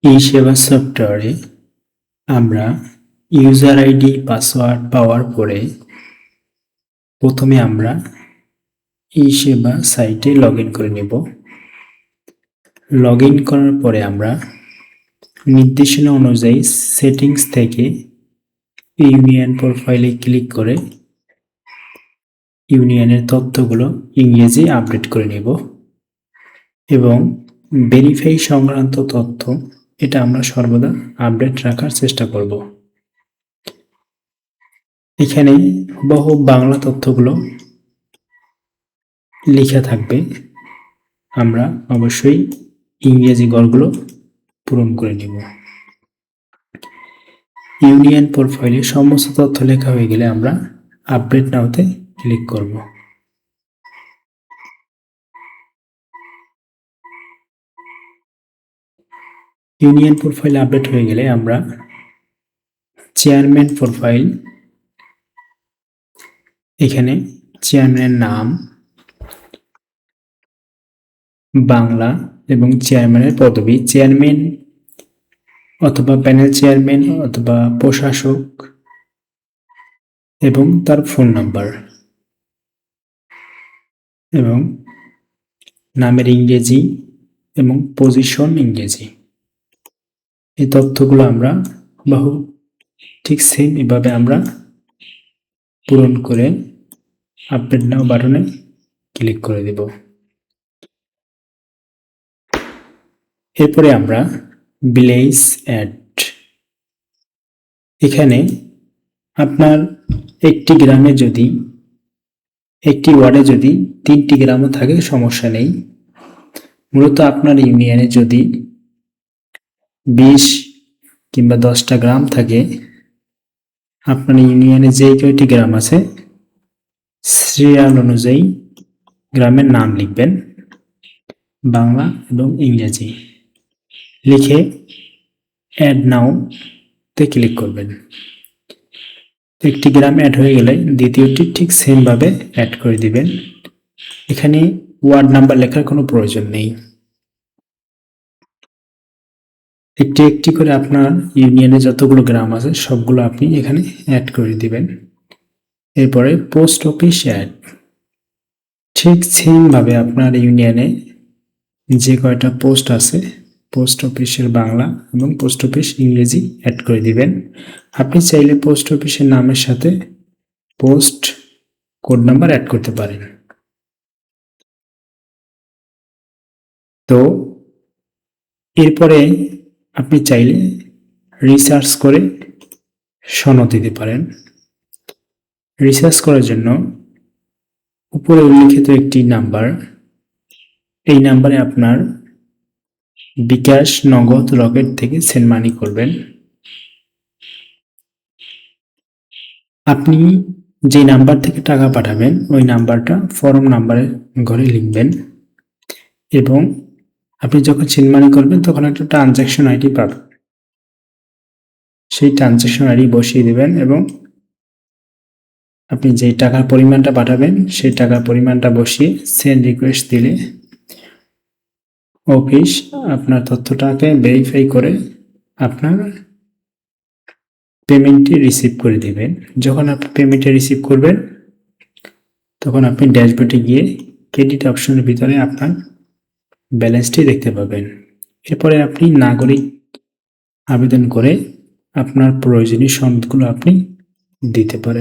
এই সেবা সফটওয়্যারে আমরা ইউজার আইডি পাসওয়ার্ড পাওয়ার পরে প্রথমে আমরা এই সেবা সাইটে লগ ইন করে নেব। লগ ইন করার পরে আমরা নির্দেশনা অনুযায়ী সেটিংস থেকে ইউনিয়ন প্রোফাইলে ক্লিক করে ইউনিয়নের তথ্যগুলো ইংরেজি আপডেট করে নেব এবং ভেরিফাই সংক্রান্ত তথ্য এটা আমরা সর্বদা আপডেট রাখার চেষ্টা করব। এখানে বহু বাংলা তথ্যগুলো লেখা থাকবে, আমরা অবশ্যই ইংরেজি ঘরগুলো পূরণ করে নেব। ইউনিয়ন প্রোফাইলে সমস্ত তথ্য লেখা হয়ে গেলে আমরা আপডেট নাওতে ক্লিক করব। ইউনিয়ন প্রোফাইল আপডেট হয়ে গেলে আমরা চেয়ারম্যান প্রোফাইল, এখানে চেয়ারম্যানের নাম বাংলা এবং চেয়ারম্যানের পদবি, চেয়ারম্যান অথবা প্যানেল চেয়ারম্যান অথবা প্রশাসক এবং তার ফোন নাম্বার এবং নামের ইংরেজি এবং পজিশন ইংরেজি, এই তথ্যগুলো আমরা ঠিক সেম এভাবে আমরা পূরণ করে আপডেট নাও বাটনে ক্লিক করে দেব। এরপরে আমরা ভিলেজ অ্যাড, এখানে আপনার একটি গ্রামে যদি একটি ওয়ার্ডে যদি 3টি গ্রামও থাকে সমস্যা নেই। মূলত আপনার ইউনিয়নে যদি 20 কিংবা 10টা গ্রাম থাকে, আপনার ইউনিয়নে যে কয়টি গ্রাম আছে সিরিয়াল অনুযায়ী গ্রামের নাম লিখবেন বাংলা এবং ইংরেজি, লিখে অ্যাড নাও তে ক্লিক করবেন। একটি গ্রাম অ্যাড হয়ে গেলে দ্বিতীয়টি ঠিক সেম ভাবে অ্যাড করে দিবেন। এখানে ওয়ার্ড নাম্বার লেখার কোনো প্রয়োজন নেই। একটি একটি করে আপনার ইউনিয়নে যতগুলো গ্রাম আছে সবগুলো আপনি এখানে অ্যাড করে দিবেন। এরপরে পোস্ট অফিস অ্যাড, ঠিক সেম ভাবে আপনার ইউনিয়নে যে কয়টা পোস্ট আছে পোস্ট অফিসের বাংলা এবং পোস্ট অফিস ইংরেজি অ্যাড করে দিবেন। আপনি চাইলে পোস্ট অফিসের নামের সাথে পোস্ট কোড নাম্বার অ্যাড করতে পারেন। তো এরপরে আপনি চাইলে রিসার্চ করে সনদ দিতে পারেন। রিসার্চ করার জন্য উপরে উল্লিখিত একটি নাম্বার, এই নাম্বারে আপনার বিকাশ, নগদ, রকেট থেকে সেন্ড মানি করবেন। আপনি যে নাম্বার থেকে টাকা পাঠাবেন ওই নাম্বারটা ফর্ম নাম্বারের ঘরে লিখবেন এবং আপনি যখন সেন্ড মানি করবেন তখন একটা ট্রানজ্যাকশন আইডি পাবেন, সেই ট্রানজ্যাকশন আইডি বসিয়ে দেবেন এবং আপনি যে টাকার পরিমাণটা পাঠাবেন সেই টাকার পরিমাণটা বসিয়ে সেন্ড রিকোয়েস্ট দিলে অফিস আপনার তথ্যটাকে ভেরিফাই করে আপনার পেমেন্টটি রিসিভ করে দিবেন। যখন আপনি পেমেন্টটি রিসিভ করবেন তখন আপনি ড্যাশবোর্ডে গিয়ে ক্রেডিট অপশনের ভিতরে আপনার ব্যালেন্সটি দেখতে পাবেন। এরপরে আপনি নাগরিক আবেদন করে আপনার প্রয়োজনীয় সনদগুলো আপনি দিতে পারেন।